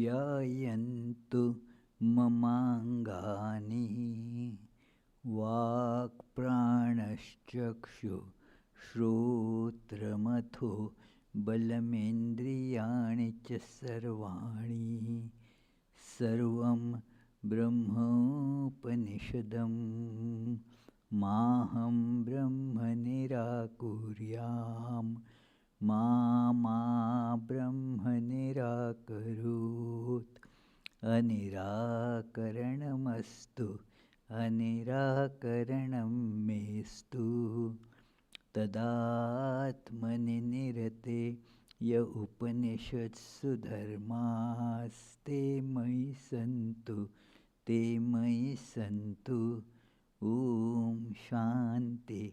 ध्यायन्तु ममाङ्गानि वाक्प्राणश्चक्षुः श्रोत्रमथो बलमेन्द्रियाणि च सर्वाणि सर्वं ब्रह्मोपनिषदं माहं ब्रह्म निराकुर्याम् मा ब्रह्म निराकरोत् अनिराकरणमस्तु अनिराकरणं मेस्तु तदात्मनि निरते य उपनिषत्सु धर्मास्ते मयि सन्तु ते मयि सन्तु ॐ शान्ति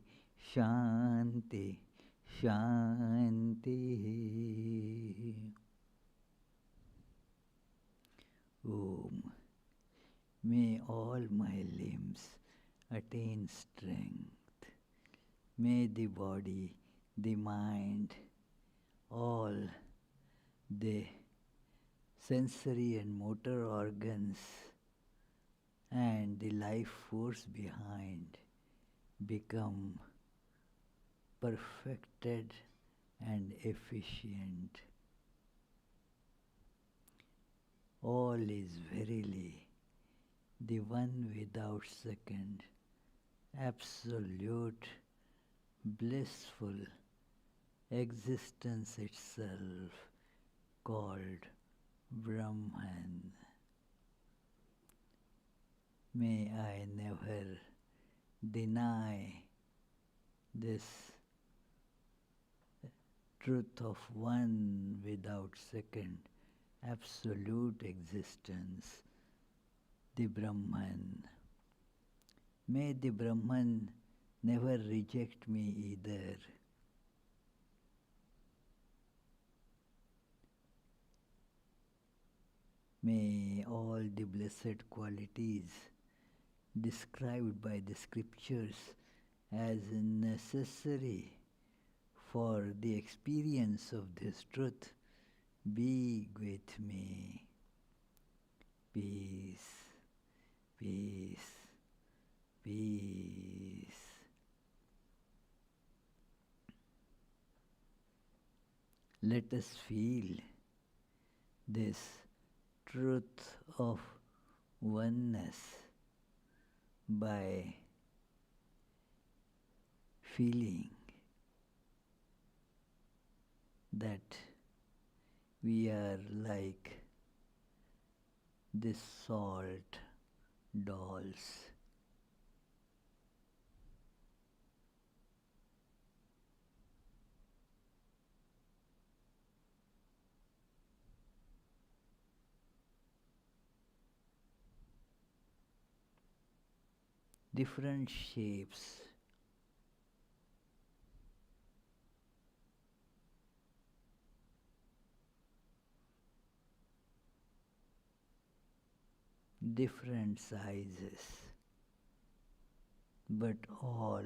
शान्ति शान्ति Om. May all my limbs attain strength. May the body, the mind, all the sensory and motor organs and the life force behind become perfected and efficient. All is verily the one without second, absolute, blissful existence itself called Brahman. May I never deny this truth of one without second, absolute existence, the Brahman. May the Brahman never reject me either. May all the blessed qualities described by the scriptures as necessary for the experience of this truth be with me. Peace, peace, peace. Let us feel this truth of oneness by feeling that we are like the salt dolls. Different shapes, different sizes, but all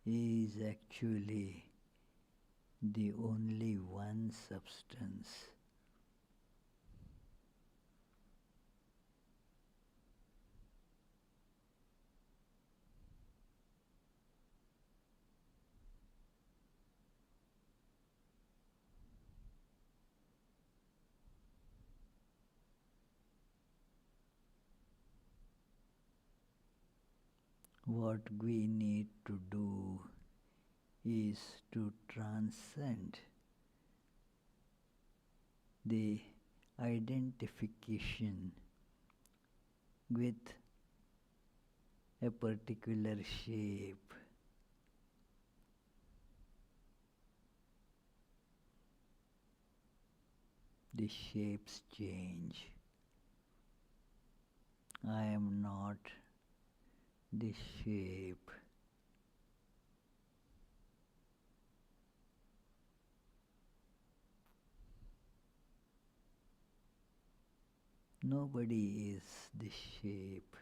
is actually the only one substance. What we need to do is to transcend the identification with a particular shape. The shapes change. I am not the shape. Nobody is the shape,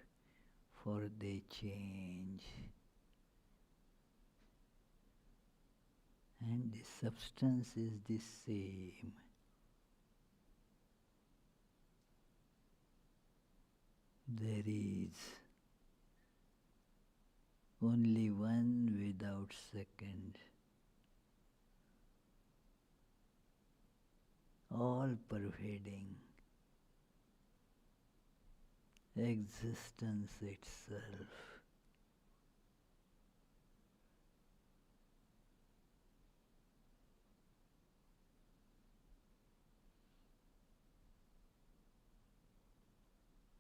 for they change. And the substance is the same. there is only one without second, all-pervading existence itself.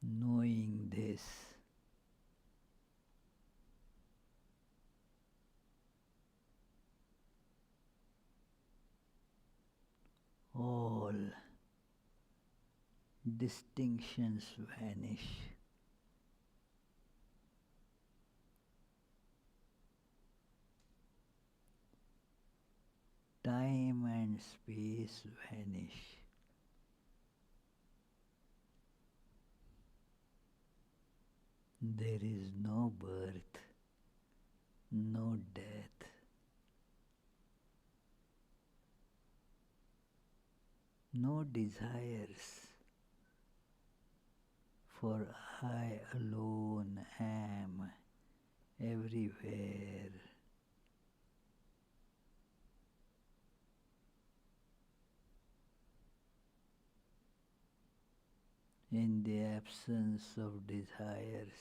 Knowing this, all distinctions vanish. Time and space vanish. There is no birth, no death, no desires, for I alone am everywhere. In the absence of desires,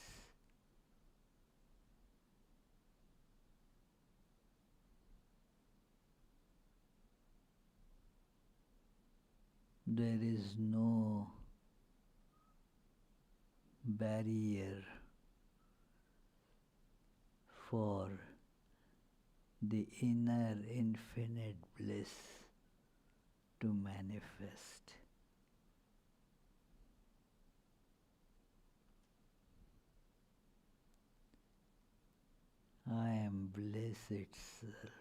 there is no barrier for the inner infinite bliss to manifest. I am bliss itself.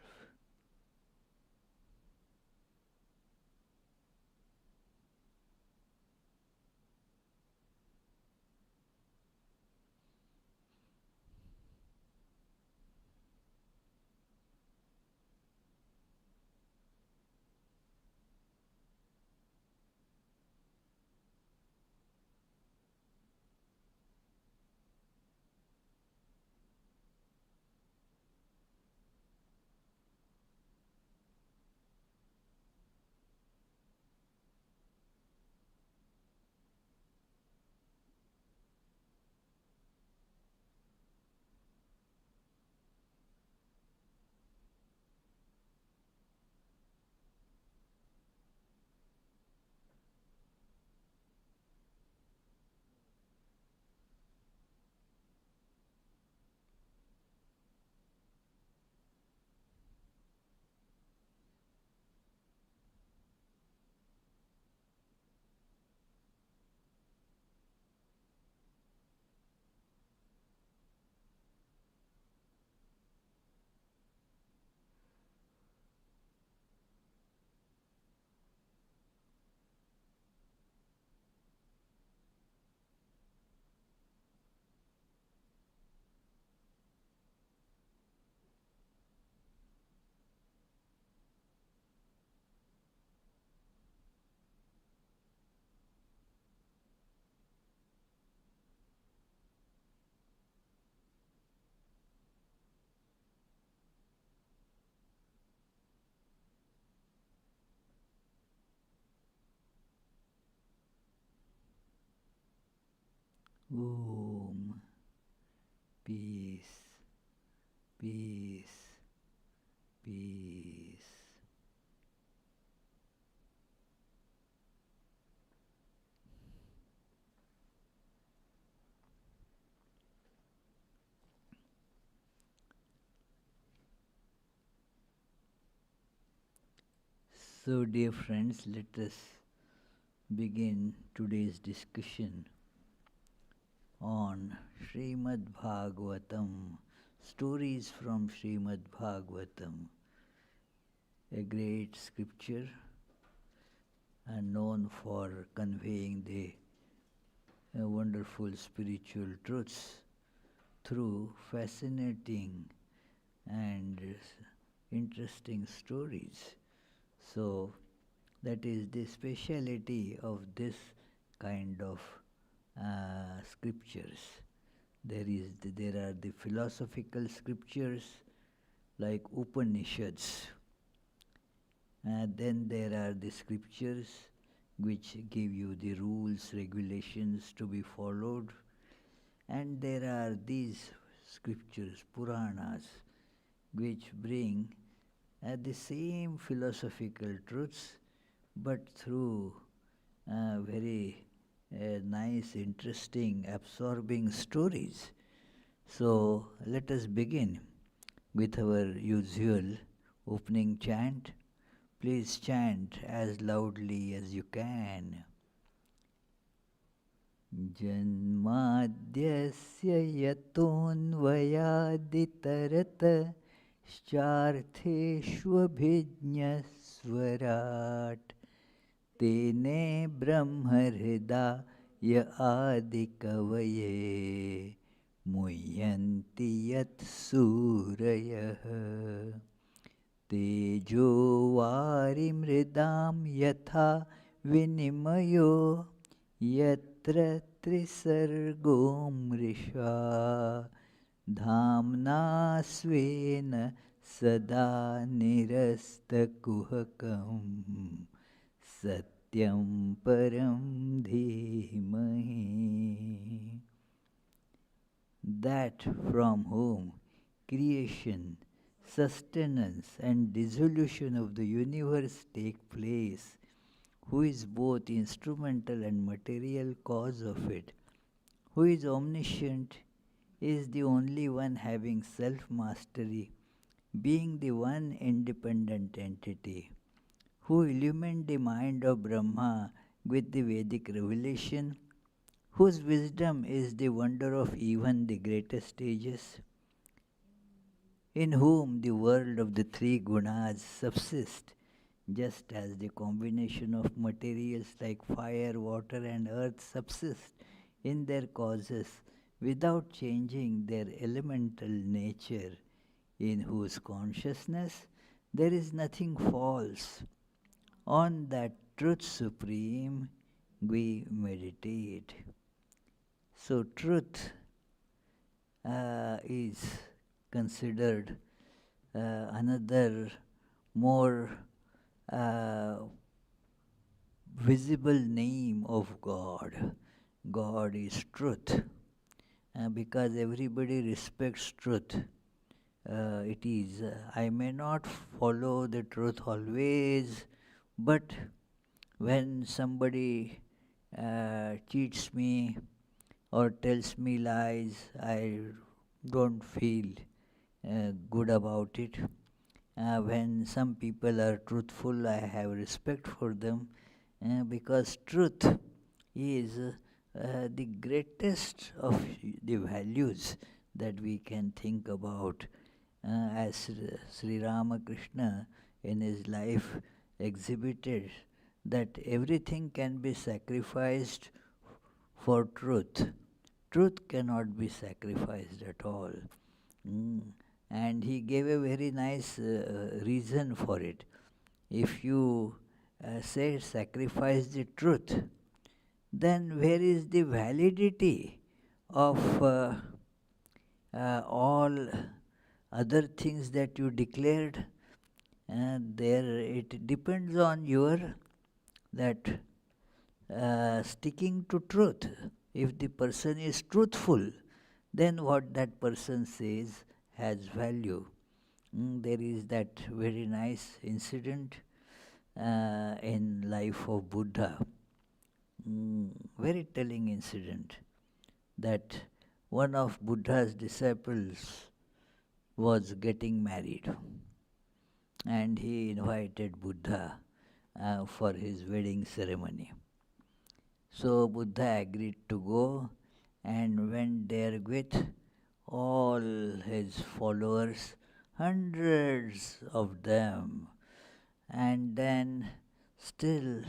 Om. Peace, peace, peace. So, dear friends, let us begin today's discussion on Srimad Bhagavatam, stories from Srimad Bhagavatam, a great scripture and known for conveying the wonderful spiritual truths through fascinating and interesting stories. So that is the speciality of this kind of scriptures. There are the philosophical scriptures like Upanishads. Then there are the scriptures which give you the rules, regulations to be followed. And there are these scriptures, Puranas, which bring the same philosophical truths but through very nice, interesting, absorbing stories. So let us begin with our usual opening chant. Please chant as loudly as you can. Janmadhyasya yatonvayaditarata Schaर्थेष्वभिज्ञस्वराट् Tene brahmhridaya adikavaye Muhyanti yat surayah Tejo varimridam yatha vinimayo Yatra trisargo mrisha Dhamna svena sada nirastakuhakam Satyam param dhimahi. That from whom creation, sustenance and dissolution of the universe take place, who is both instrumental and material cause of it, who is omniscient, is the only one having self-mastery, being the one independent entity, who illumined the mind of Brahma with the Vedic revelation, whose wisdom is the wonder of even the greatest ages, in whom the world of the three gunas subsist, just as the combination of materials like fire, water and earth subsist in their causes without changing their elemental nature, in whose consciousness there is nothing false. On that truth supreme we meditate. So truth is considered another more visible name of God. God is truth. Because everybody respects truth. It is, I may not follow the truth always, but when somebody cheats me or tells me lies, I don't feel good about it. When some people are truthful, I have respect for them because truth is the greatest of the values that we can think about. As Sri Ramakrishna in his life exhibited that everything can be sacrificed for truth. Truth cannot be sacrificed at all. And he gave a very nice reason for it. If you say sacrifice the truth, then where is the validity of all other things that you declared? There it depends on your that sticking to truth. If the person is truthful, then what that person says has value. There is that very nice incident in life of Buddha. Very telling incident that one of Buddha's disciples was getting married and he invited Buddha for his wedding ceremony. So Buddha agreed to go and went there with all his followers, hundreds of them. And then still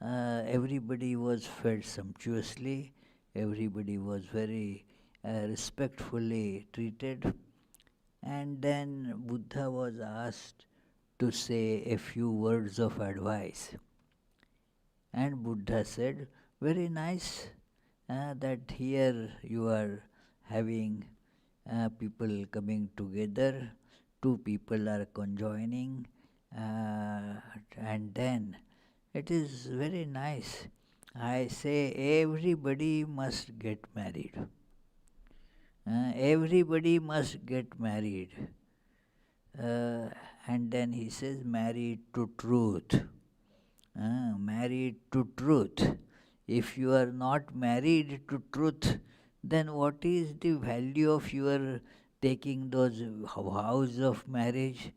everybody was fed sumptuously, everybody was very respectfully treated. And then Buddha was asked to say a few words of advice. And Buddha said, very nice, that here you are having people coming together, two people are conjoining, and then it is very nice. I say everybody must get married. Everybody must get married. Uh, and then he says, married to truth. Married to truth. If you are not married to truth, then what is the value of your taking those vows of marriage?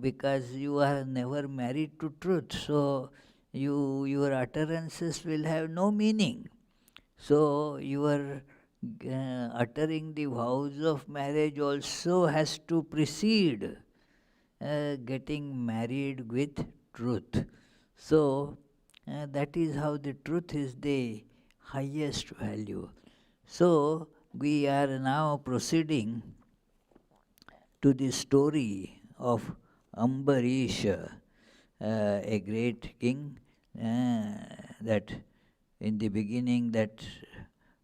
Because you are never married to truth, so your utterances will have no meaning. So your uttering the vows of marriage also has to precede getting married with truth. So that is how the truth is the highest value. So we are now proceeding to the story of Ambarish, a great king, that in the beginning that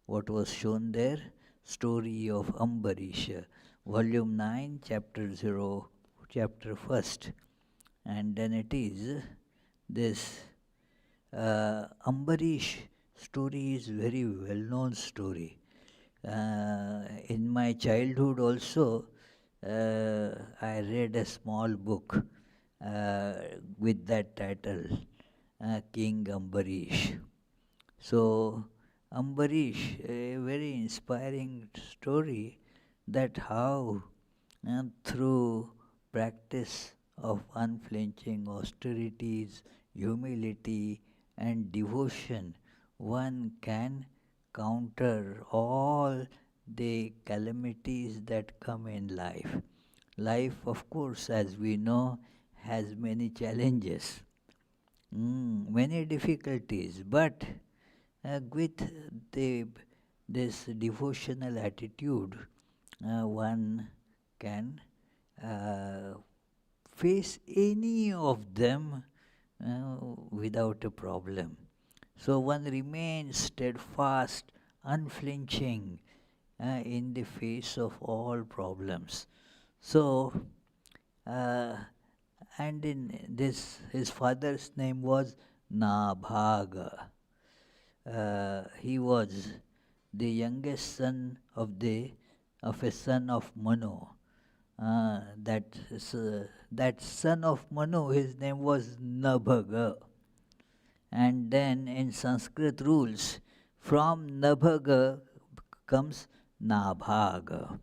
what was shown there, story of Ambarish, volume 9, chapter 0, chapter 1st. And then it is this Ambarish story is very well known story. In my childhood also, I read a small book with that title, King Ambarish. So, Ambarish, a very inspiring story that how through practice of unflinching austerities, humility, and devotion, one can counter all the calamities that come in life. Life, of course, as we know, has many challenges, many difficulties, but with the, this devotional attitude, one can uh, face any of them without a problem. So one remains steadfast, unflinching in the face of all problems. So, uh, and in this, his father's name was Nabhaga. He was the youngest son of a son of Manu. That son of Manu, his name was Nabhaga. And then in Sanskrit rules, from Nabhaga comes Nabhaga.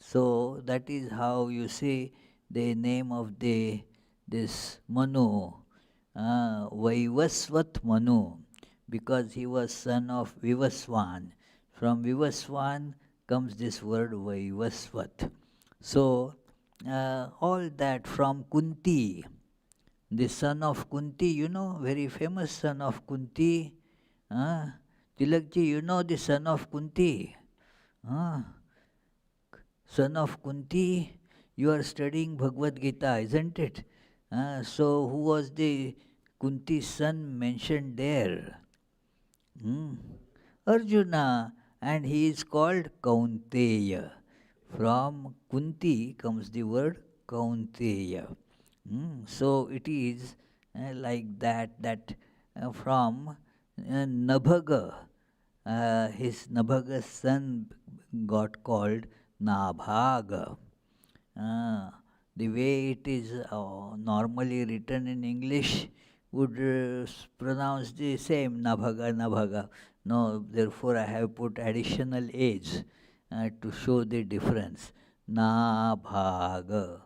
So that is how you see the name of this Manu, Vaivasvat Manu, because he was son of Vivaswan. From Vivaswan comes this word Vaivasvat. So all that from Kunti, the son of Kunti, very famous son of Kunti. Tilakji, you know the son of Kunti. Uh, Son of Kunti, you are studying Bhagavad Gita, isn't it? So who was the Kunti's son mentioned there? Hmm? Arjuna, and he is called Kaunteya. From Kunti comes the word Kaunteya. So it is like that from Nabhaga, his Nabhaga's son got called Nabhaga. Uh, the way it is normally written in English would pronounce the same Nabhaga, Nabhaga. No, therefore I have put additional A's to show the difference. Nabhaga.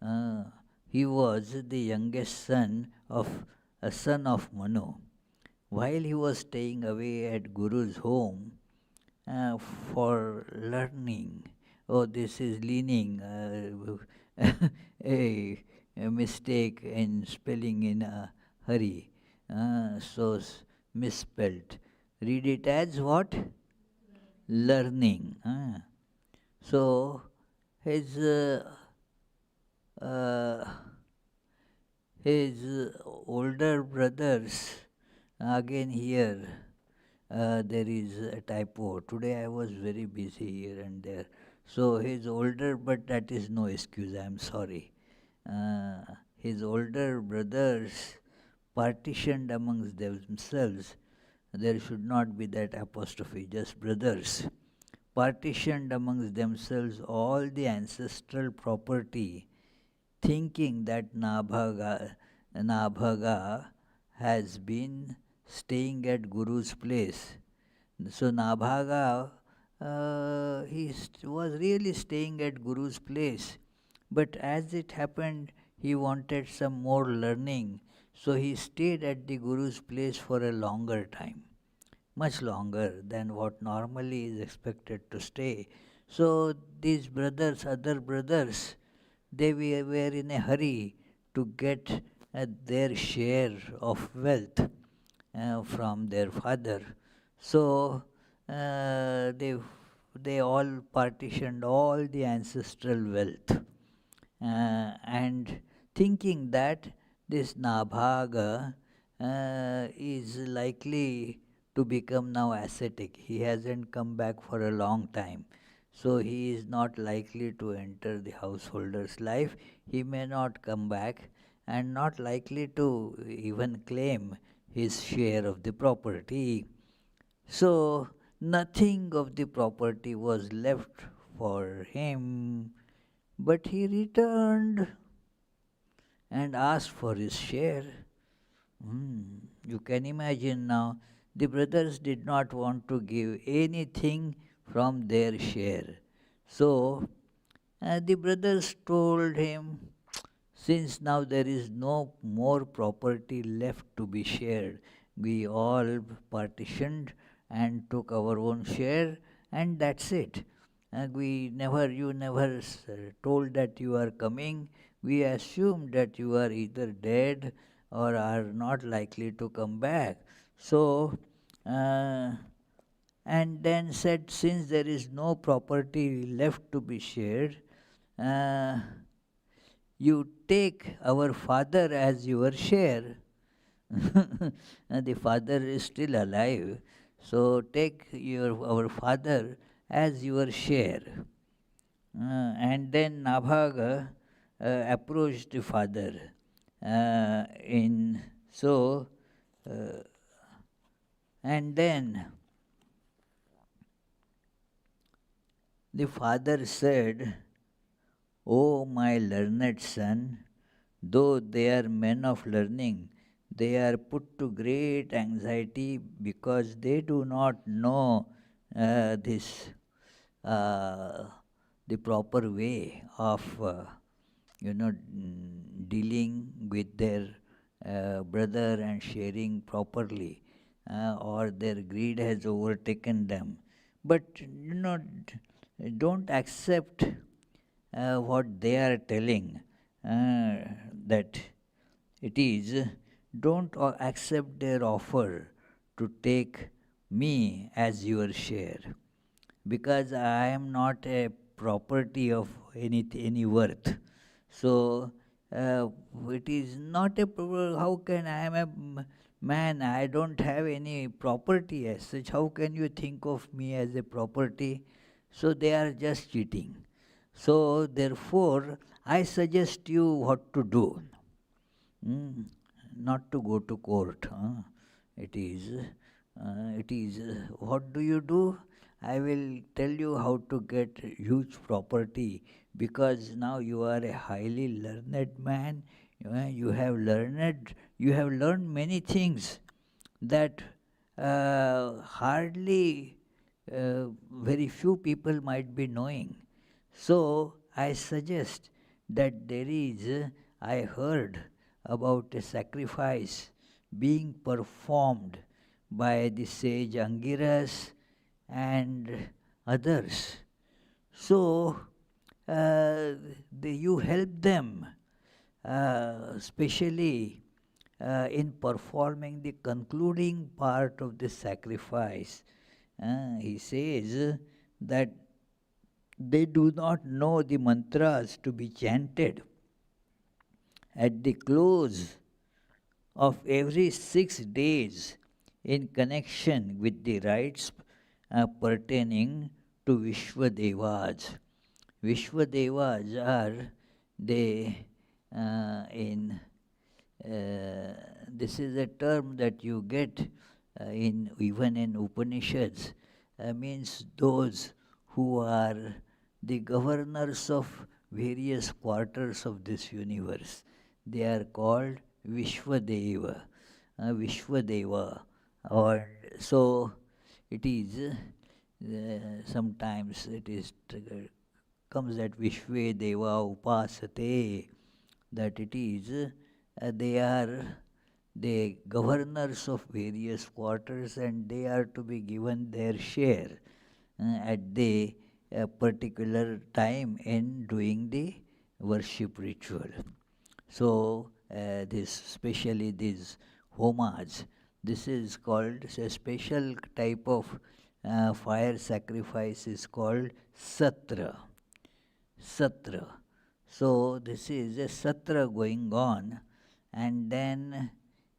Uh, he was the youngest son of a son of Manu. While he was staying away at Guru's home for learning, oh, this is leaning, a mistake in spelling in a hurry, misspelt. Read it as what? Learning. So his uh, his older brothers again here there is a typo. Today I was very busy here and there. So he's older, but that is no excuse. I am sorry. His older brothers partitioned amongst themselves. There should not be that apostrophe, just brothers. Partitioned amongst themselves all the ancestral property, thinking that Nabhaga has been staying at Guru's place. So Nabhaga, was really staying at Guru's place. But as it happened, he wanted some more learning. So he stayed at the Guru's place for a longer time, much longer than what normally is expected to stay. So these brothers, other brothers, they were in a hurry to get their share of wealth from their father. So they all partitioned all the ancestral wealth, and thinking that this Nabhaga is likely to become now ascetic. He hasn't come back for a long time. So he is not likely to enter the householder's life. He may not come back and not likely to even claim his share of the property. So nothing of the property was left for him, but he returned and asked for his share. You can imagine now, the brothers did not want to give anything from their share. So the brothers told him, since now there is no more property left to be shared, we all partitioned and took our own share, and that's it. You never told that you are coming. We assumed that you are either dead or are not likely to come back. So, uh, and then said, since there is no property left to be shared, uh, you take our father as your share. And the father is still alive, so take our father as your share. And then Nabhaga approached the father. In so, uh, and then the father said, "O my learned son, though they are men of learning, they are put to great anxiety because they do not know this the proper way of dealing with their brother and sharing properly, or their greed has overtaken them. But don't accept what they are telling, that it is, don't accept their offer to take me as your share, because I am not a property of any worth. So it is not a how can I am a man, I don't have any property as such. How can you think of me as a property? So they are just cheating. So therefore, I suggest you what to do. Not to go to court. It is, what do you do? I will tell you how to get huge property, because now you are a highly learned man. You have learned many things that hardly very few people might be knowing. So I suggest that there is, I heard about a sacrifice being performed by the sage Angiras and others. So you help them, especially in performing the concluding part of the sacrifice. He says that they do not know the mantras to be chanted at the close of every 6 days in connection with the rites pertaining to Vishwadevas. Vishwadevas are they in this is a term that you get in even in Upanishads, means those who are the governors of various quarters of this universe. They are called Vishwadeva, Vishwadeva, or so it is. Sometimes it is comes that Vishve Deva Upasate, that it is they are the governors of various quarters and they are to be given their share at the particular time in doing the worship ritual. So, especially these homas, this is called a special type of fire sacrifice is called satra. Satra. So, this is a satra going on, and then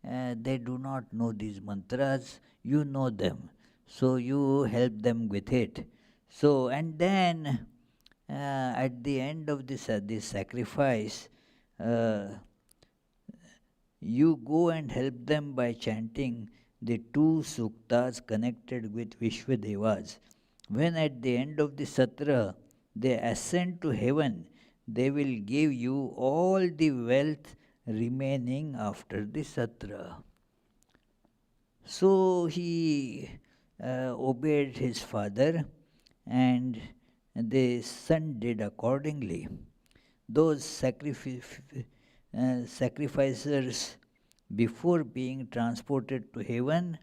they do not know these mantras, you know them. So, you help them with it. So, and then at the end of this sacrifice, uh, you go and help them by chanting the two suktas connected with Vishwadevas. When at the end of the satra they ascend to heaven, they will give you all the wealth remaining after the satra. So he obeyed his father, and the son did accordingly. Those sacrificers, before being transported to heaven,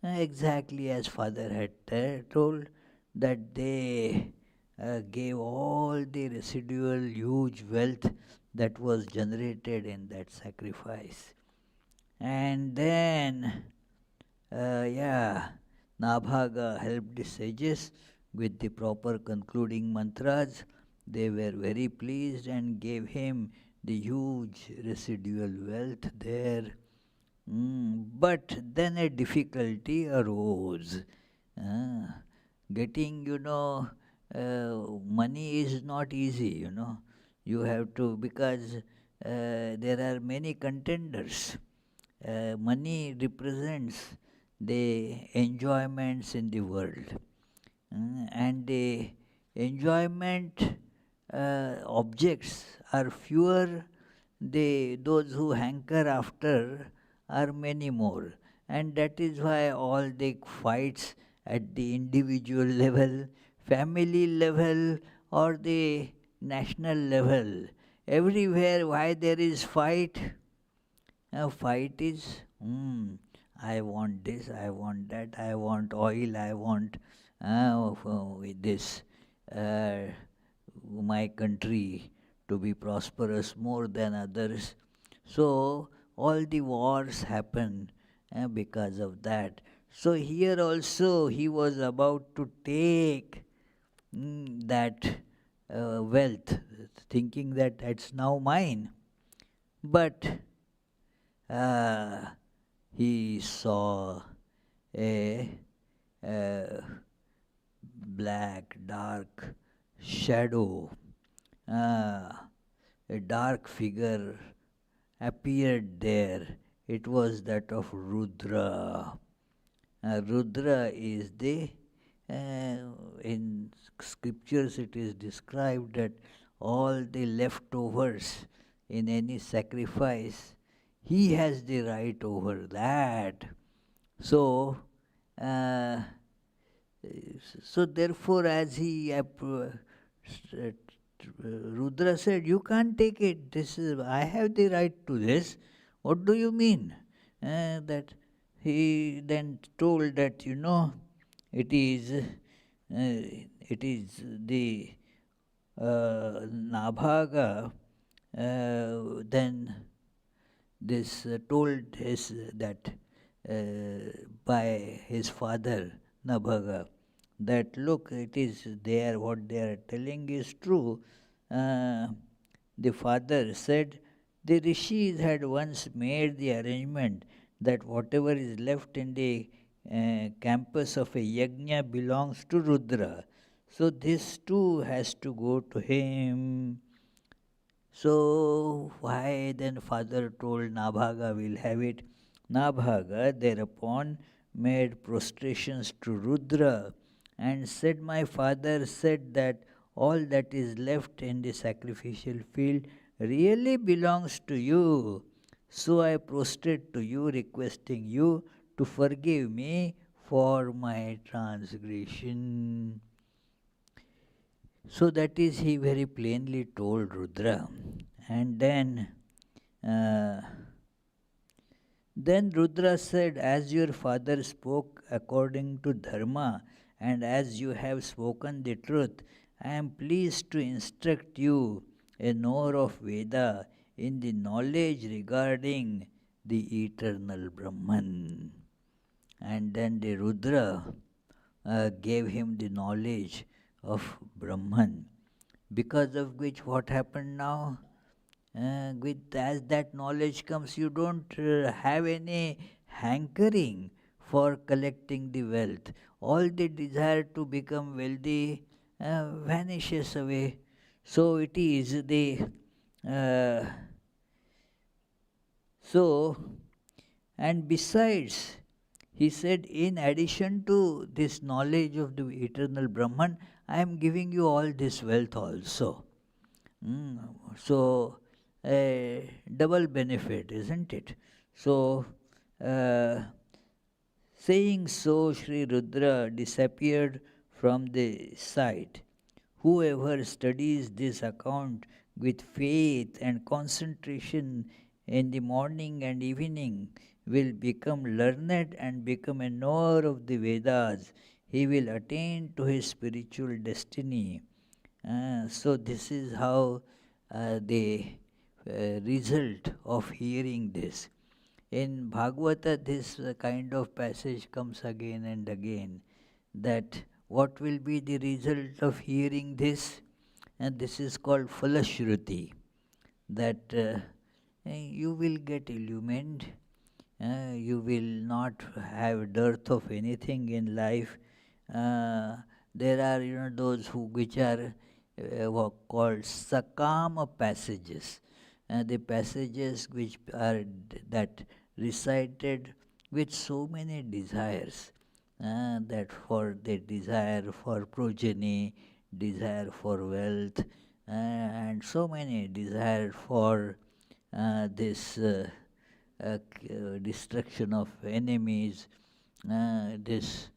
exactly as father had told, that they gave all the residual huge wealth that was generated in that sacrifice. And then, Nabhaga helped the sages with the proper concluding mantras. They were very pleased and gave him the huge residual wealth there. But then a difficulty arose. Uh, Getting, money is not easy. You have to, because there are many contenders. Money represents the enjoyments in the world. And the enjoyment objects are fewer, those who hanker after are many more. And that is why all the fights at the individual level, family level, or the national level, everywhere why there is fight, fight is, I want this, I want that, I want oil, I want this, my country to be prosperous more than others. So, all the wars happen because of that. So, here also he was about to take that wealth, thinking that that's now mine. But he saw a, a black, dark shadow, a dark figure appeared there. It was that of Rudra. Rudra is in scriptures it is described that all the leftovers in any sacrifice, he has the right over that. So, uh, so therefore, as Rudra said, "You can't take it. This is I have the right to this. What do you mean?" That he then told that it is the Nabhaga. Then this told his that by his father Nabhaga, that look, it is there, what they are telling is true. Uh, the father said the rishis had once made the arrangement that whatever is left in the campus of a yajna belongs to Rudra. So this too has to go to him. So why then father told Nabhaga will have it? Nabhaga thereupon made prostrations to Rudra and said, my father said that all that is left in the sacrificial field really belongs to you. So I prostrate to you, requesting you to forgive me for my transgression. So that is he very plainly told Rudra. And uh, then Rudra said, as your father spoke according to dharma, and as you have spoken the truth, I am pleased to instruct you, a knower of Veda, in the knowledge regarding the eternal Brahman. And then the Rudra gave him the knowledge of Brahman, because of which what happened now? As that knowledge comes, you don't have any hankering for collecting the wealth. All the desire to become wealthy vanishes away. So it is the uh, so, and besides, he said, in addition to this knowledge of the eternal Brahman, I am giving you all this wealth also. Mm, so, a double benefit, isn't it? So, uh, saying so, Sri Rudra disappeared from the sight. Whoever studies this account with faith and concentration in the morning and evening will become learned and become a knower of the Vedas. He will attain to his spiritual destiny. So this is how the result of hearing this. In Bhagavata, this kind of passage comes again and again, that what will be the result of hearing this? And this is called Falashruti, that you will get illumined, you will not have dearth of anything in life. Uh, there are, those who which are called sakama passages, the passages which are that recited with so many desires, that for the desire for progeny, desire for wealth, and so many desire for this destruction of enemies. This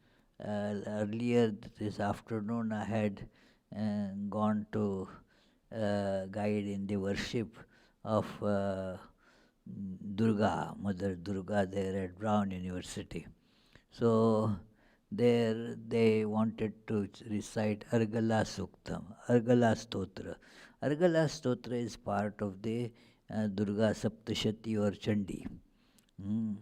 earlier this afternoon I had gone to guide in the worship of Durga, Mother Durga, there at Brown University. So there they wanted to recite Argala Suktam, Argala Stotra. Argala Stotra is part of the Durga Saptashati or Chandi.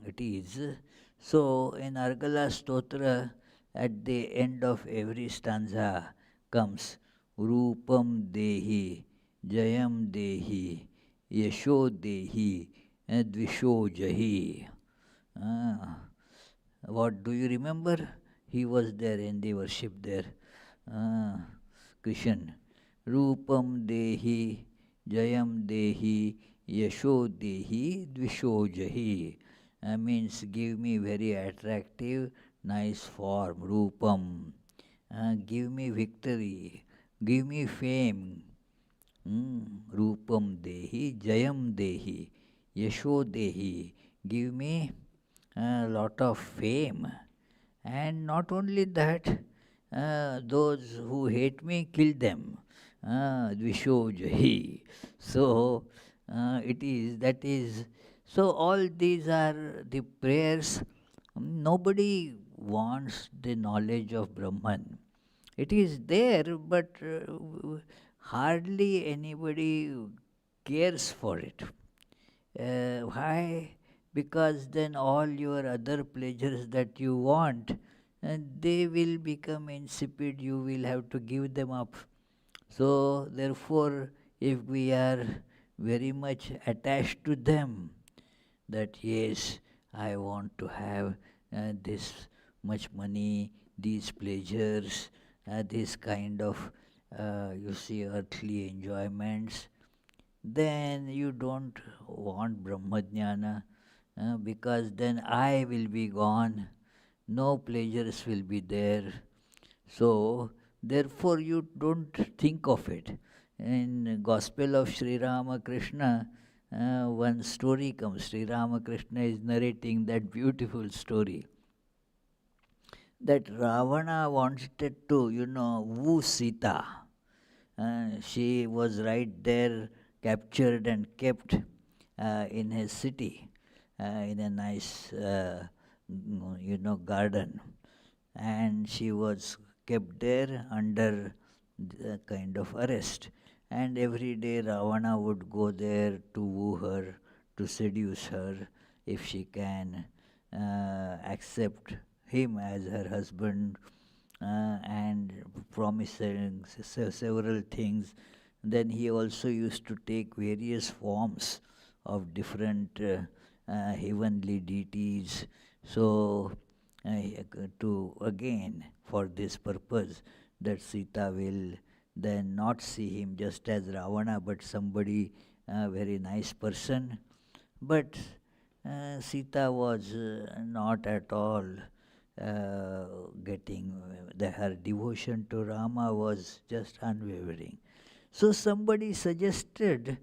It is. So in Argala Stotra, at the end of every stanza comes Rupam Dehi, Jayam Dehi, Yasho Dehi, Dvisho Jahi. Ah, what do you remember? He was there in the worship there. Ah, Krishna. Rupam Dehi, Jayam Dehi, Yasho Dehi, Dvisho Jahi. Means give me very attractive, nice form, Rupam. Give me victory, give me fame. Rupam Dehi, Jayam Dehi, Yasho Dehi. Give me a lot of fame. And not only that, those who hate me, kill them. Dvishojahi. So, it is, that is, so all these are the prayers. Nobody wants the knowledge of Brahman. It is there, but hardly anybody cares for it. Why? Because then all your other pleasures that you want, they will become insipid, you will have to give them up. So, therefore, if we are very much attached to them, that yes, I want to have this much money, these pleasures, this kind of, earthly enjoyments, then you don't want Brahmajnana, because then I will be gone, no pleasures will be there. So, therefore, you don't think of it. In Gospel of Sri Ramakrishna, one story comes. Sri Ramakrishna is narrating that beautiful story that Ravana wanted to, woo Sita. She was right there, captured and kept in his city, in a nice, garden, and she was kept there under the kind of arrest. And every day Ravana would go there to woo her, to seduce her, if she can accept him as her husband, and promising several things. Then he also used to take various forms of different heavenly deities. So, to again, for this purpose, that Sita will then not see him just as Ravana, but somebody, very nice person. But Sita was not at all getting, her devotion to Rama was just unwavering. So somebody suggested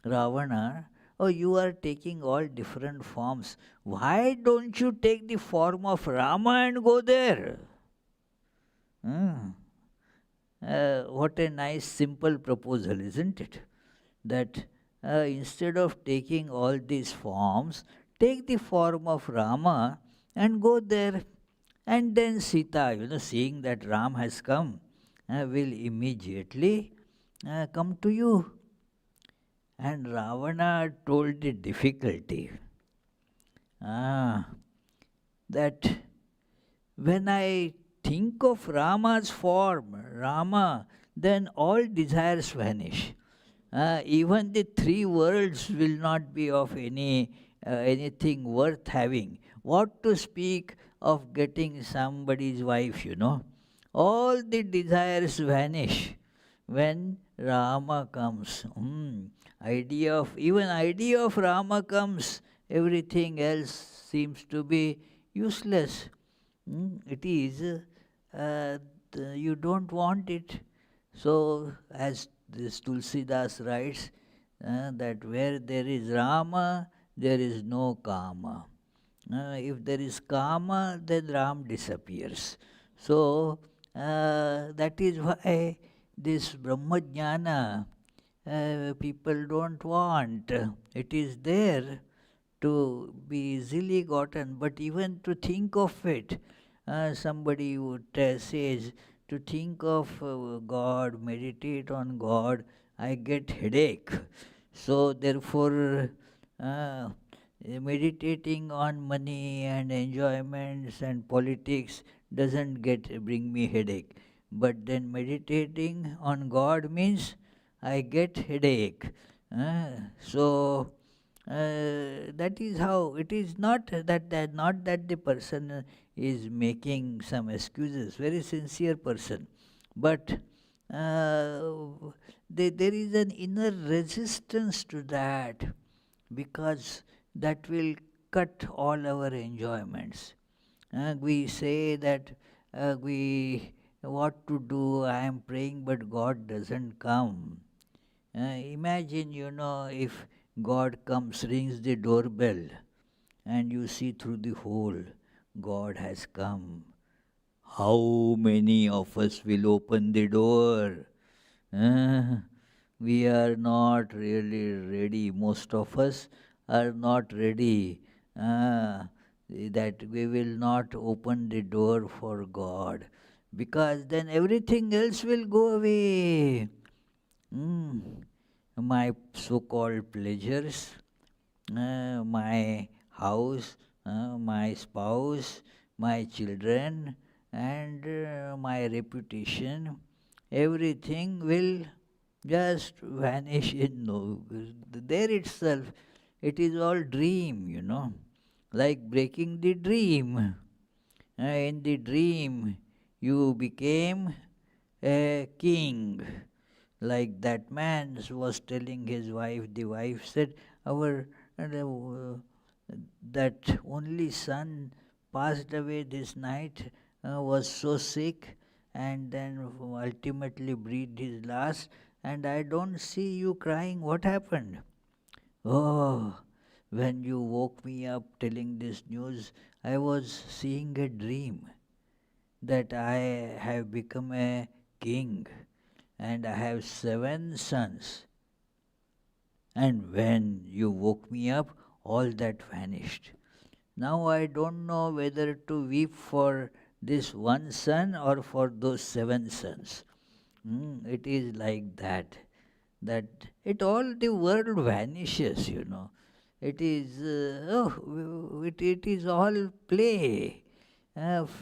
Ravana, oh, you are taking all different forms. Why don't you take the form of Rama and go there? Hmm. What a nice, simple proposal, isn't it? That instead of taking all these forms, take the form of Rama and go there. And then Sita, seeing that Ram has come, will immediately come to you. And Ravana told the difficulty, that when I think of Rama's form, Rama, then all desires vanish. Even the three worlds will not be of anything worth having. What to speak of getting somebody's wife. All the desires vanish when Rama comes. Idea of Rama comes, everything else seems to be useless. It is, you don't want it. So, as this Tulsidas writes, that where there is Rama, there is no Kama. If there is Kama, then Ram disappears. So, that is why this Brahmajnana, people don't want. It is there to be easily gotten, but even to think of it, somebody would says, to think of God, meditate on God, I get headache. So therefore, meditating on money and enjoyments and politics doesn't bring me headache. But then meditating on God means I get headache. So that is how it is. Not that the person is making some excuses. Very sincere person, but there is an inner resistance to that, because that will cut all our enjoyments. We say that we what to do. I am praying, but God doesn't come. Imagine, if God comes, rings the doorbell, and you see through the hole, God has come. How many of us will open the door? Uh, we are not really ready. Most of us are not ready. That we will not open the door for God, because then everything else will go away. My so-called pleasures, my house, my spouse, my children, and my reputation, everything will just vanish in no. There itself, it is all dream, like breaking the dream. In the dream, you became a king. Like that man was telling his wife, the wife said, our that only son passed away this night, was so sick, and then ultimately breathed his last, and I don't see you crying. What happened? Oh, when you woke me up telling this news, I was seeing a dream that I have become a king and I have 7 sons. And when you woke me up, all that vanished. Now I don't know whether to weep for this one son or for those 7 sons. It is like that. That it all the world vanishes, you know. It is it is all play,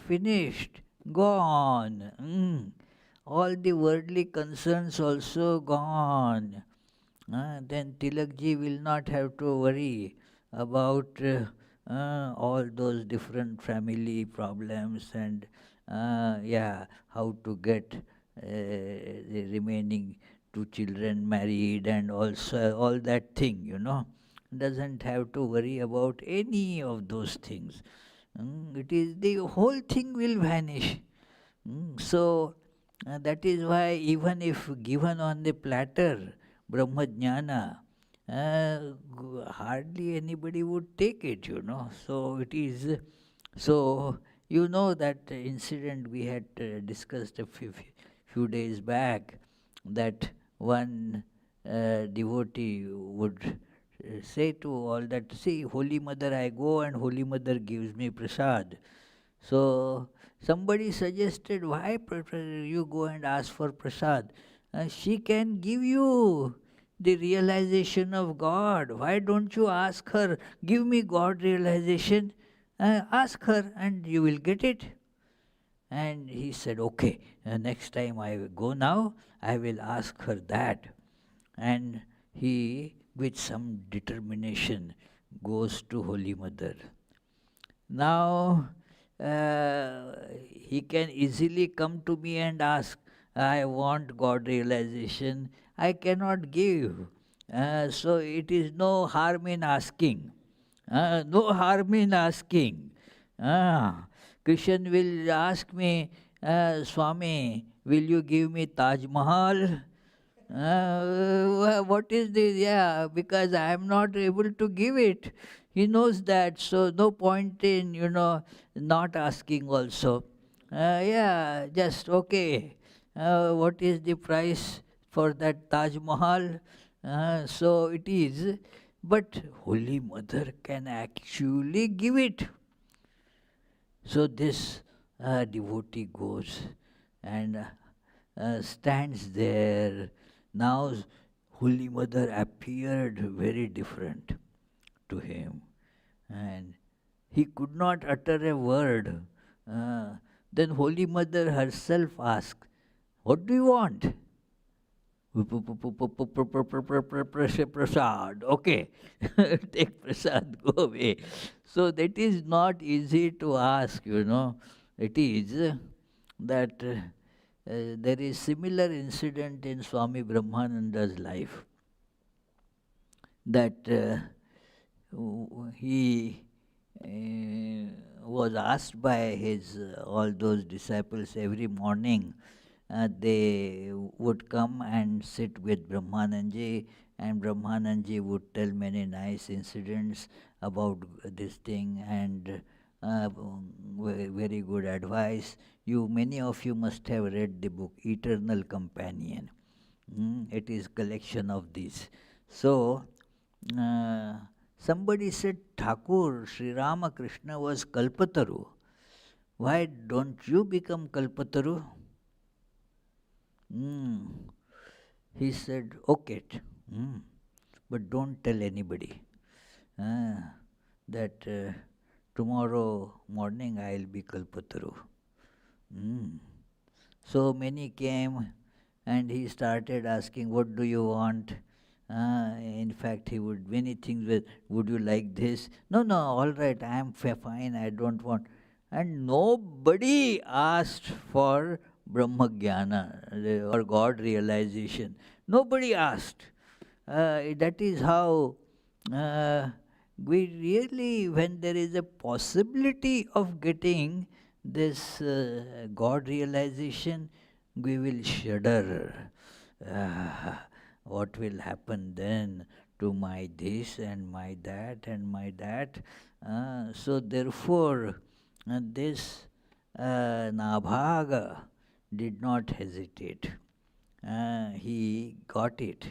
finished, gone. All the worldly concerns also gone. Then Tilakji will not have to worry about all those different family problems and how to get the remaining 2 children married and also all that thing, doesn't have to worry about any of those things. It is the whole thing will vanish. So that is why even if given on the platter, Brahmajnana, hardly anybody would take it, So it is, so you know that incident we had discussed a few days back, that one devotee would say to all that, see, Holy Mother, I go and Holy Mother gives me prasad. So somebody suggested, why you go and ask for prasad? She can give you the realization of God. Why don't you ask her, give me God realization? Ask her and you will get it. And he said, okay, next time I go now, I will ask her that. And he, with some determination, goes to Holy Mother. Now, he can easily come to me and ask, I want God realization. I cannot give. So it is no harm in asking. No harm in asking. Krishna will ask me, Swami, will you give me Taj Mahal? What is this? Yeah, because I am not able to give it. He knows that, so no point in, not asking also. Just okay. What is the price for that Taj Mahal? So it is, but Holy Mother can actually give it. So this devotee goes and stands there. Now Holy Mother appeared very different to him, and he could not utter a word. Then Holy Mother herself asked, what do you want? Prasad. Okay, take prasad, go away. So that is not easy to ask, It is that there is similar incident in Swami Brahmananda's life, that he was asked by his all those disciples every morning. They would come and sit with Brahmananji, and Brahmananji would tell many nice incidents about this thing and very good advice. Many of you must have read the book Eternal Companion. It is collection of these. So uh, somebody said, Thakur, Sri Ramakrishna was Kalpataru. Why don't you become Kalpataru? He said, okay, but don't tell anybody that tomorrow morning I will be Kalpataru. So many came and he started asking, what do you want? In fact, he would, many things would you like this? No, all right, I am fine, I don't want. And nobody asked for Brahmagyana or God realization. Nobody asked. That is how we really, when there is a possibility of getting this God realization, we will shudder. What will happen then to my this and my that and my that? So therefore, this Nabhaga did not hesitate. He got it.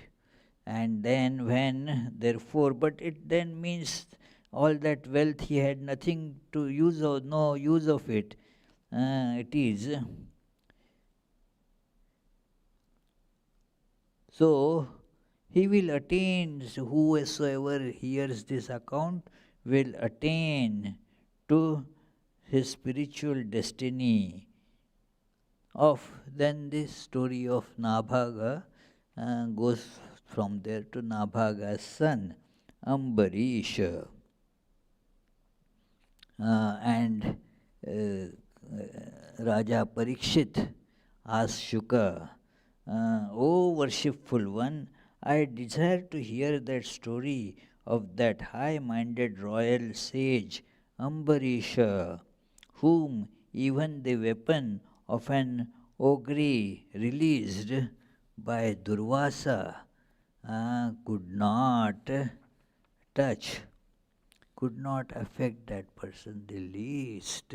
And then when, therefore, but it then means all that wealth he had nothing to use or no use of it. It is. So he will attain, whosoever hears this account will attain to his spiritual destiny of. Then this story of Nabhaga goes from there to Nabhaga's son, Ambarish. And Raja Parikshit asked Shuka, O worshipful one, I desire to hear that story of that high-minded royal sage Ambarisha, whom even the weapon of an ogre released by Durvasa could not touch, could not affect that person the least.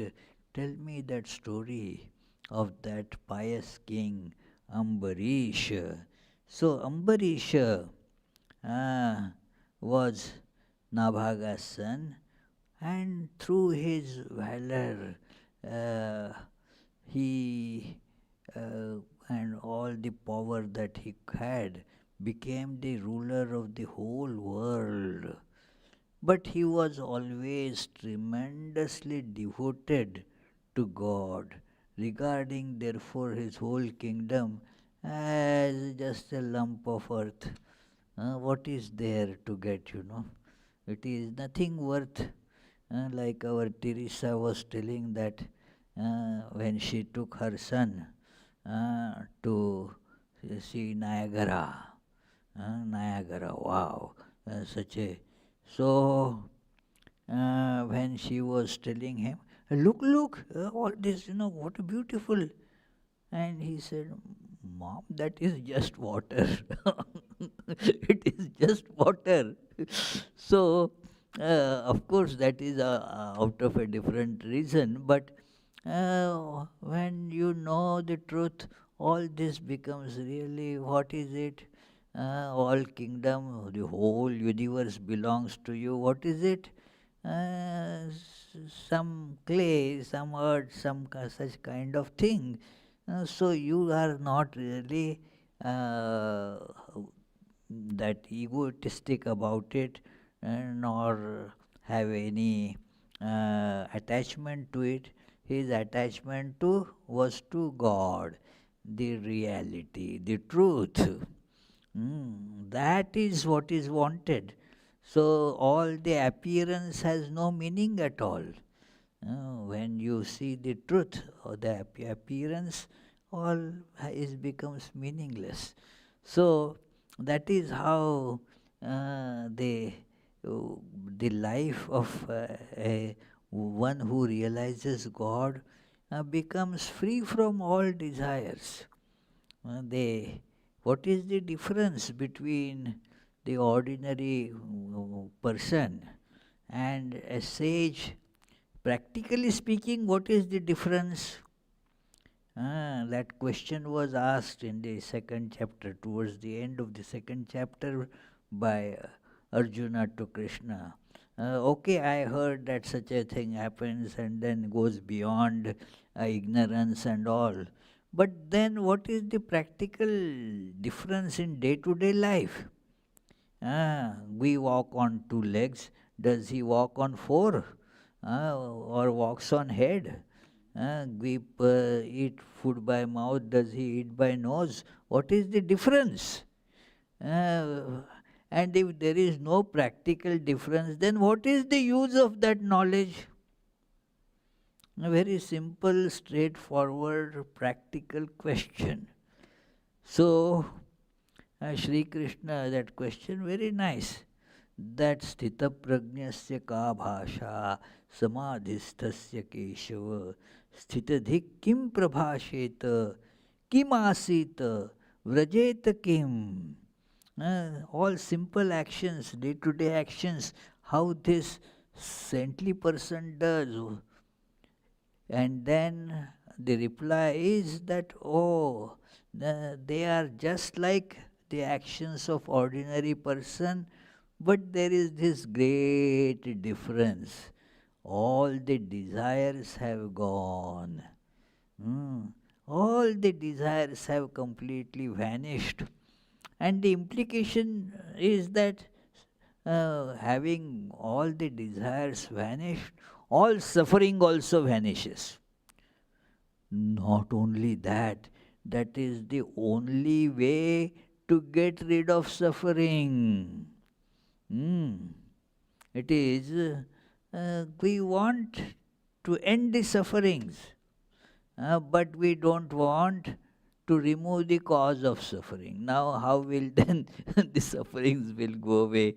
Tell me that story of that pious king Ambarish. So Ambarish was Nabhaga's son, and through his valor, uh, he and all the power that he had became the ruler of the whole world. But he was always tremendously devoted to God, regarding therefore his whole kingdom as just a lump of earth. What is there to get, you know? It is nothing worth. Like our Teresa was telling that when she took her son to see Niagara. Niagara, wow, such a. So, when she was telling him, look, look, all this, what a beautiful. And he said, Mom, that is just water. It is just water. So, of course, that is out of a different reason, but when you know the truth, all this becomes really what is it? All kingdom, the whole universe belongs to you. What is it? Some clay, some earth, such kind of thing. So you are not really that egotistic about it, nor have any attachment to it. His attachment to was to God, the reality, the truth. That is what is wanted. So all the appearance has no meaning at all. When you see the truth or the appearance, all is becomes meaningless. So that is how the life of one who realizes God becomes free from all desires. What is the difference between the ordinary person and a sage? Practically speaking, what is the difference? That question was asked in the second chapter, towards the end of the second chapter, by Arjuna to Krishna. Okay, I heard that such a thing happens and then goes beyond ignorance and all. But then, what is the practical difference in day to day life? We walk on two legs. Does he walk on four? Or walks on head? We eat food by mouth. Does he eat by nose? What is the difference? And if there is no practical difference, then what is the use of that knowledge? A very simple, straightforward, practical question. So, Shri Krishna, that question, very nice. That sthita prajnasya ka bhasha samadhisthasya keshava sthitadhik kim prabhasheta kim asita vrajeta kim. All simple actions, day-to-day actions, how this saintly person does. And then the reply is that, oh, they are just like the actions of ordinary person, but there is this great difference. All the desires have gone. Hmm. All the desires have completely vanished. And the implication is that having all the desires vanished, all suffering also vanishes. Not only that, that is the only way to get rid of suffering. Hmm. It is, we want to end the sufferings, but we don't want to remove the cause of suffering. Now, how will then the sufferings will go away?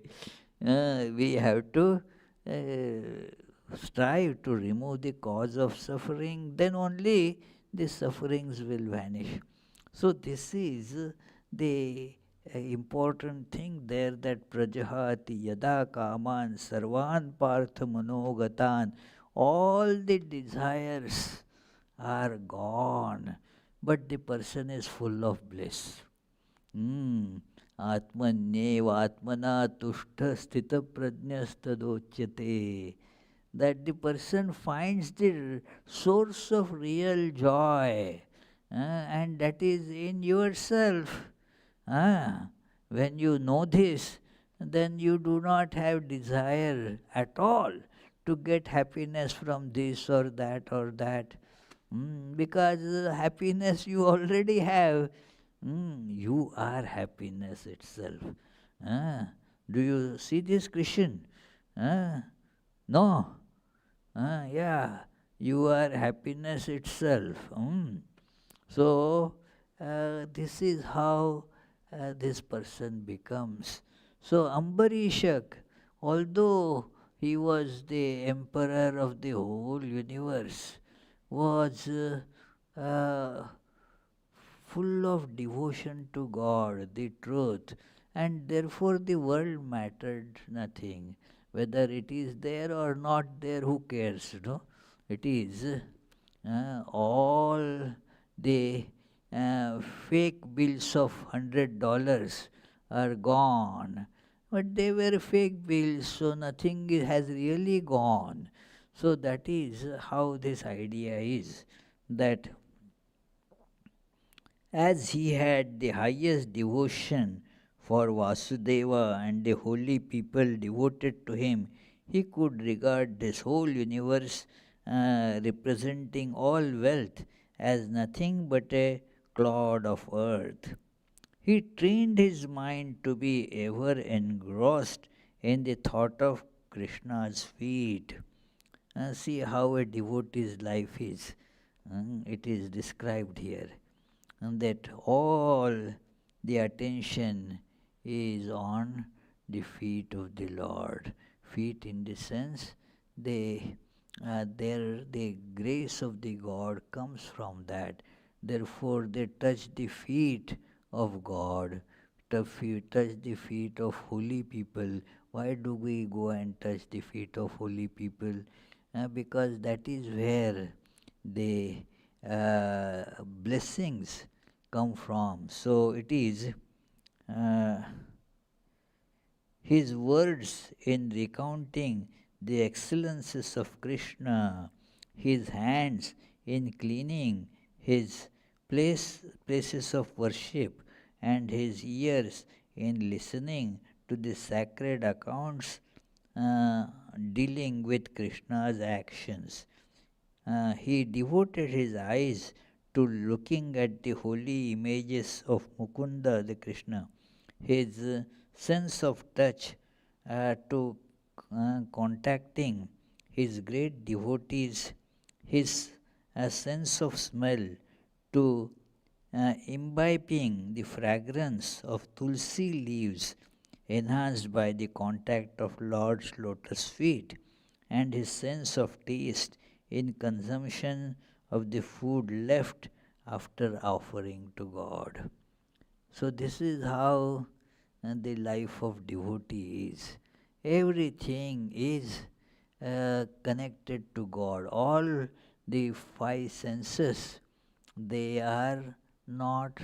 We have to strive to remove the cause of suffering, then only the sufferings will vanish. So, this is the important thing there, that prajahati yada kaman sarvan partha manogatan, all the desires are gone, but the person is full of bliss. Atmanyeva atmana tushta sthita prajnastadocyate. That the person finds the source of real joy, and that is in yourself. When you know this, then you do not have desire at all to get happiness from this or that or that. Because happiness you already have. You are happiness itself. Do you see this, Christian? No. Yeah, you are happiness itself. So, this is how this person becomes. So, Ambarishak, although he was the emperor of the whole universe, was full of devotion to God, the truth, and therefore the world mattered nothing. Whether it is there or not there, who cares? No? It is all the fake bills of $100 are gone. But they were fake bills, so nothing has really gone. So that is how this idea is, that as he had the highest devotion for Vasudeva and the holy people devoted to him, he could regard this whole universe representing all wealth as nothing but a clod of earth. He trained his mind to be ever engrossed in the thought of Krishna's feet. See how a devotee's life is. It is described here. And that all the attention is on the feet of the Lord. Feet in the sense, the grace of the God comes from that. Therefore, they touch the feet of God, touch the feet of holy people. Why do we go and touch the feet of holy people? Because that is where the blessings come from. So it is his words in recounting the excellences of Krishna, his hands in cleaning his places of worship, and his ears in listening to the sacred accounts dealing with Krishna's actions. He devoted his eyes to looking at the holy images of Mukunda, the Krishna, his sense of touch to contacting his great devotees, his sense of smell to imbibing the fragrance of tulsi leaves enhanced by the contact of Lord's lotus feet, and his sense of taste in consumption of the food left after offering to God. So, this is how the life of devotee is. Everything is connected to God. All the five senses, they are not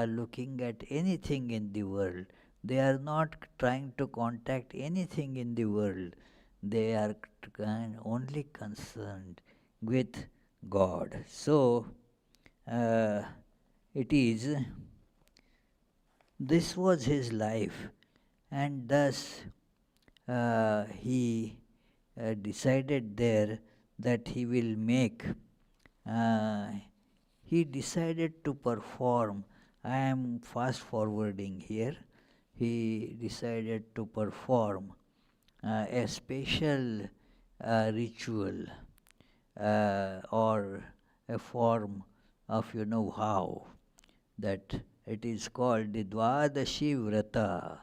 looking at anything in the world. They are not trying to contact anything in the world. They are only concerned with God. So, uh, it is, this was his life, and thus he decided there that he will make, uh, he decided to perform. I am fast forwarding here. He decided to perform a special ritual or a form of, vow, that it is called the Dvadashi Vrata.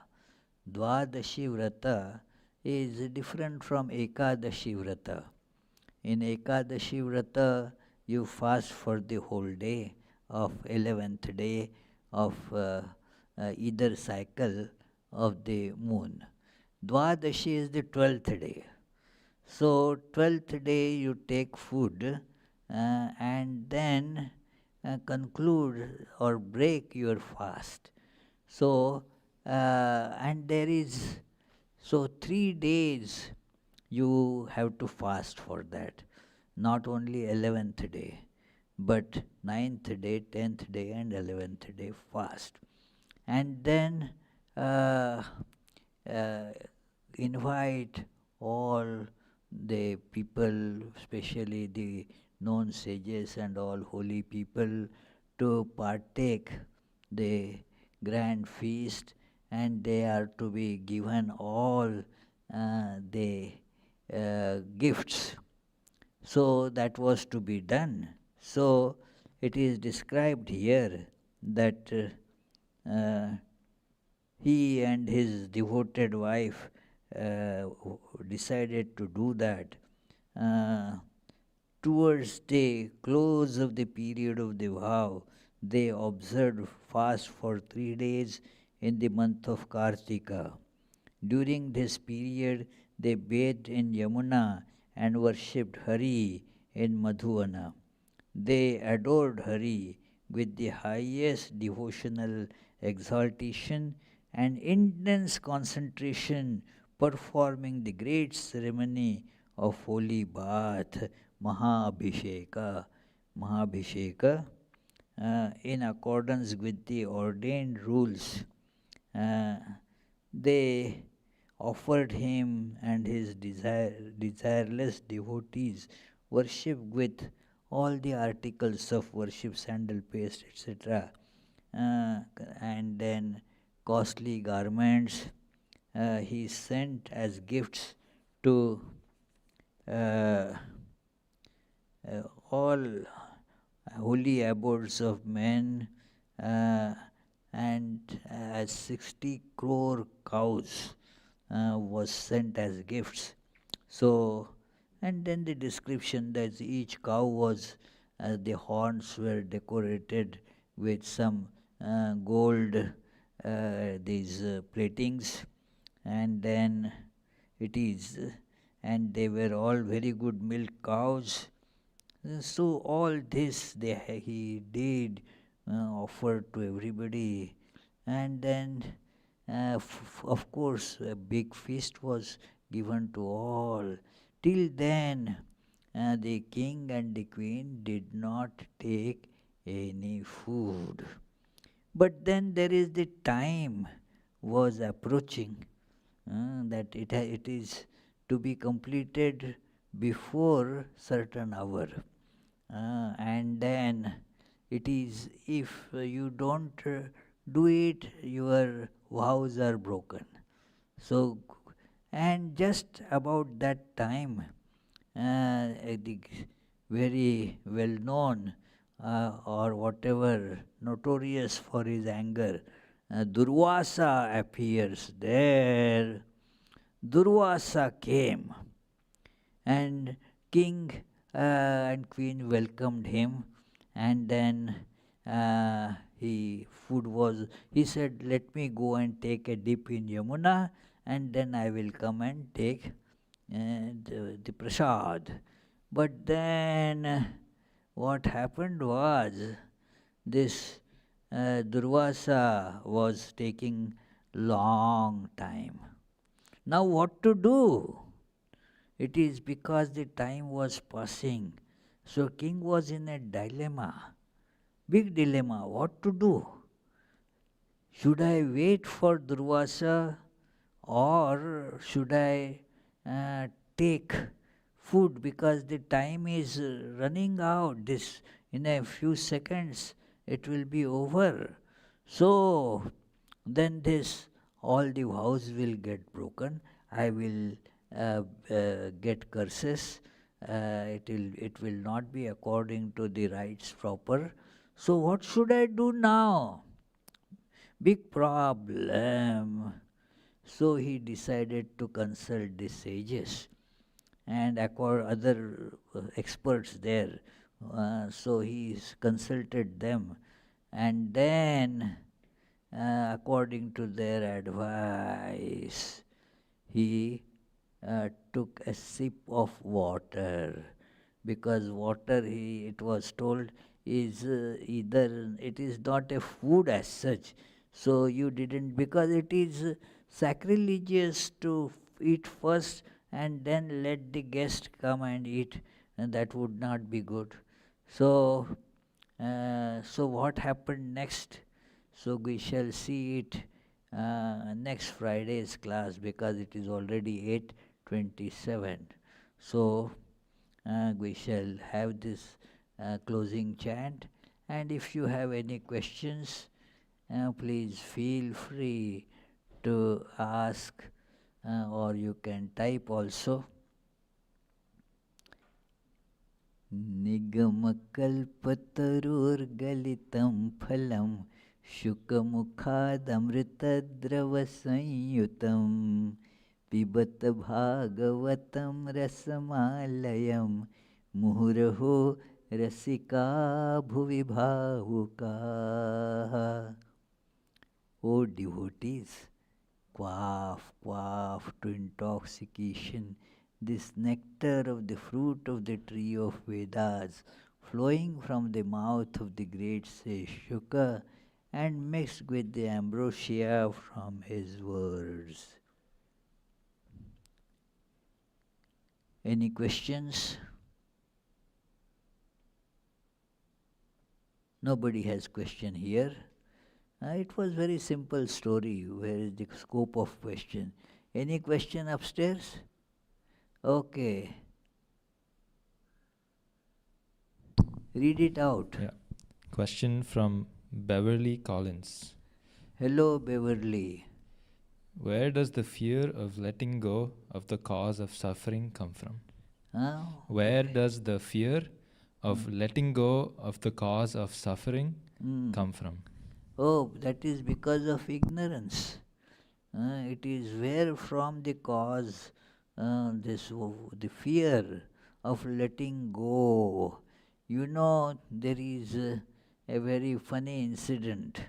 Dvadashi Vrata is different from Ekadashi Vrata. In Ekadashi Vrata, you fast for the whole day of 11th day of either cycle of the moon. Dvadashi is the 12th day. So, 12th day you take food and then conclude or break your fast. So, and there is, so 3 days you have to fast for that. Not only 11th day, but 9th day, 10th day, and 11th day fast. And then uh, uh, invite all the people, especially the known sages and all holy people, to partake the grand feast, and they are to be given all the gifts. So that was to be done. So it is described here that he and his devoted wife decided to do that. Uh, Towards the close of the period of the vow, they observed fast for 3 days in the month of Kartika. During this period, they bathed in Yamuna and worshipped Hari in Madhuvana. They adored Hari with the highest devotional exaltation and intense concentration, performing the great ceremony of holy bath, Mahabhisheka. Mahabhisheka, in accordance with the ordained rules. Uh, they offered him and his desireless devotees worship with all the articles of worship, sandal paste, etc. And then costly garments he sent as gifts to uh, all holy abodes of men, and 60 crore cows was sent as gifts. So, and then the description that each cow was, the horns were decorated with some gold, these platings, and then it is, and they were all very good milk cows. So all this he did offer to everybody, and then of course a big feast was given to all. Till then, the king and the queen did not take any food. But then there is the time was approaching, that it is to be completed before certain hour. And then it is, if you don't do it, your vows are broken. So, and just about that time, the very well known or whatever, notorious for his anger, Durvasa appears there. Durvasa came, and king and queen welcomed him, and then he said, let me go and take a dip in Yamuna, and then I will come and take the prasad. But then what happened was, this Durvasa was taking long time. Now what to do? It is because the time was passing. So king was in a dilemma, big dilemma, what to do? Should I wait for Durvasa, or should I take food, because the time is running out. This, in a few seconds it will be over. So then this, all the vows will get broken. I will get curses. It will not be according to the rites proper. So what should I do now? Big problem. So he decided to consult the sages and acquire other experts there. So he consulted them, and then, according to their advice, he took a sip of water, because water, it was told, is either, it is not a food as such, so you didn't, because it is sacrilegious to eat first and then let the guest come and eat, and that would not be good. So what happened next? So we shall see it next Friday's class, because it is already 8:27. So we shall have this closing chant. And if you have any questions, please feel free to ask, or you can type also. निगमकल्पतरोर्गलितं फलं शुकमुखादमृतद्रवसंयुतं पिबत भागवतं रसमालयं मुहुरहो रसिका भुवि भावुकाः. O devotees, quaff, quaff to intoxication this nectar of the fruit of the tree of Vedas, flowing from the mouth of the great sage Shuka and mixed with the ambrosia from his words. Any questions? Nobody has question here. It was very simple story. Where is the scope of question? Any question upstairs? Okay. Read it out. Yeah. Question from Beverly Collins. Hello, Beverly. Where does the fear of letting go of the cause of suffering come from? Where does the fear of letting go of the cause of suffering come from? Oh, that is because of ignorance. It is where from the cause, the fear of letting go. You know, there is a very funny incident.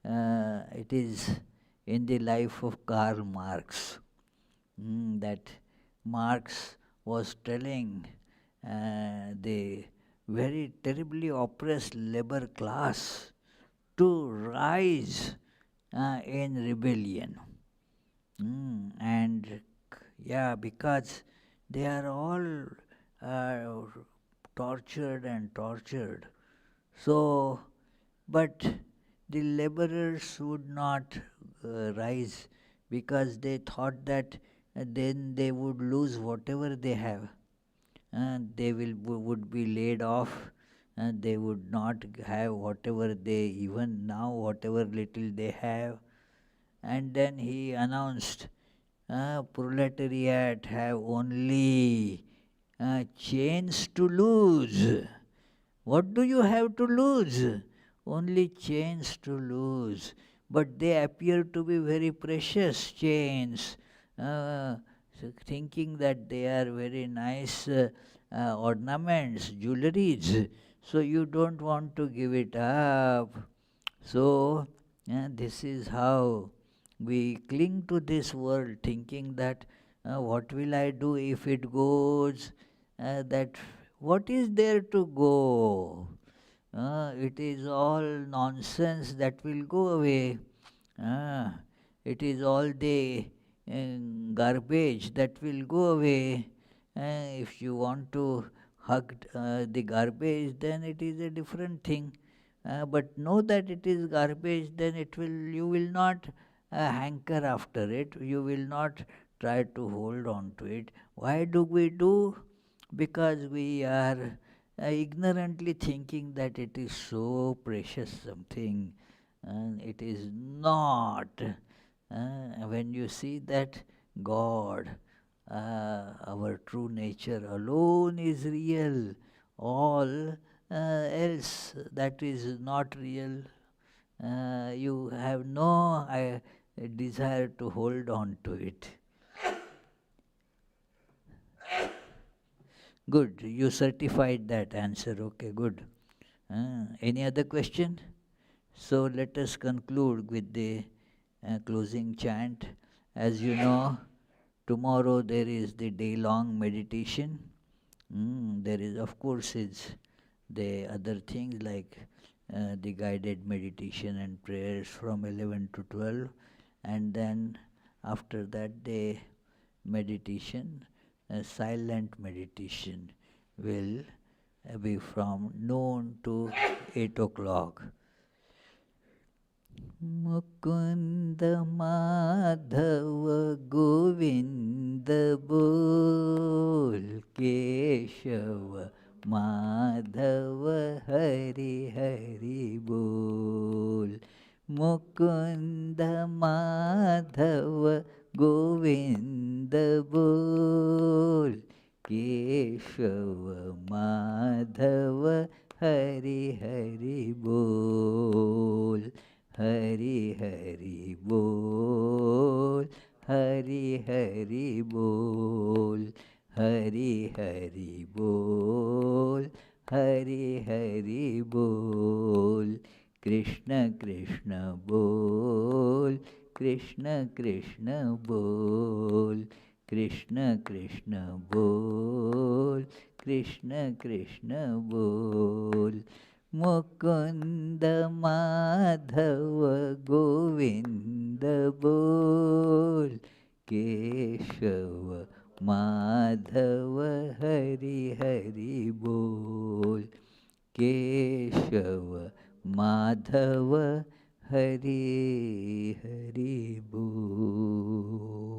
It is in the life of Karl Marx, that Marx was telling the very terribly oppressed labor class to rise in rebellion. And yeah, because they are all tortured and tortured. So, but the laborers would not rise, because they thought that then they would lose whatever they have. They would be laid off, and they would not have whatever they, even now, whatever little they have. And then he announced, proletariat have only chains to lose. What do you have to lose? Only chains to lose. But they appear to be very precious chains. So thinking that they are very nice ornaments, jewelries. So you don't want to give it up. So this is how we cling to this world, thinking that what will I do if it goes? That what is there to go? It is all nonsense that will go away. Uh, it is all the garbage that will go away. If you want to hug the garbage, then it is a different thing. But know that it is garbage, then you will not hanker after it. You will not try to hold on to it. Why do we do? Because we are ignorantly thinking that it is so precious something, and it is not. When you see that God, our true nature alone is real, all else that is not real, you have no desire to hold on to it. Good, you certified that answer. Okay, good. Any other question? So let us conclude with the closing chant. As you know, tomorrow there is the day-long meditation. There is, of course, is the other things like the guided meditation and prayers from 11 to 12, and then after that the meditation, silent meditation will be from noon to 8 o'clock. Mukund Madhav Govind बोल, केशव माधव हरि हरि बोल. मुकुंद माधव गोविंद बोल, केशव माधव हरि हरि बोल. हरि हरि बोल, हरि हरि बोल, हरि हरि बोल, हरि हरि बोल. कृष्ण कृष्ण बोल, कृष्ण कृष्ण बोल, कृष्ण कृष्ण बोल, कृष्ण कृष्ण बोल. मुकुंद माधव गोविंद बोल, केशव माधव हरि हरि बोल. केशव माधव हरि हरि बोल.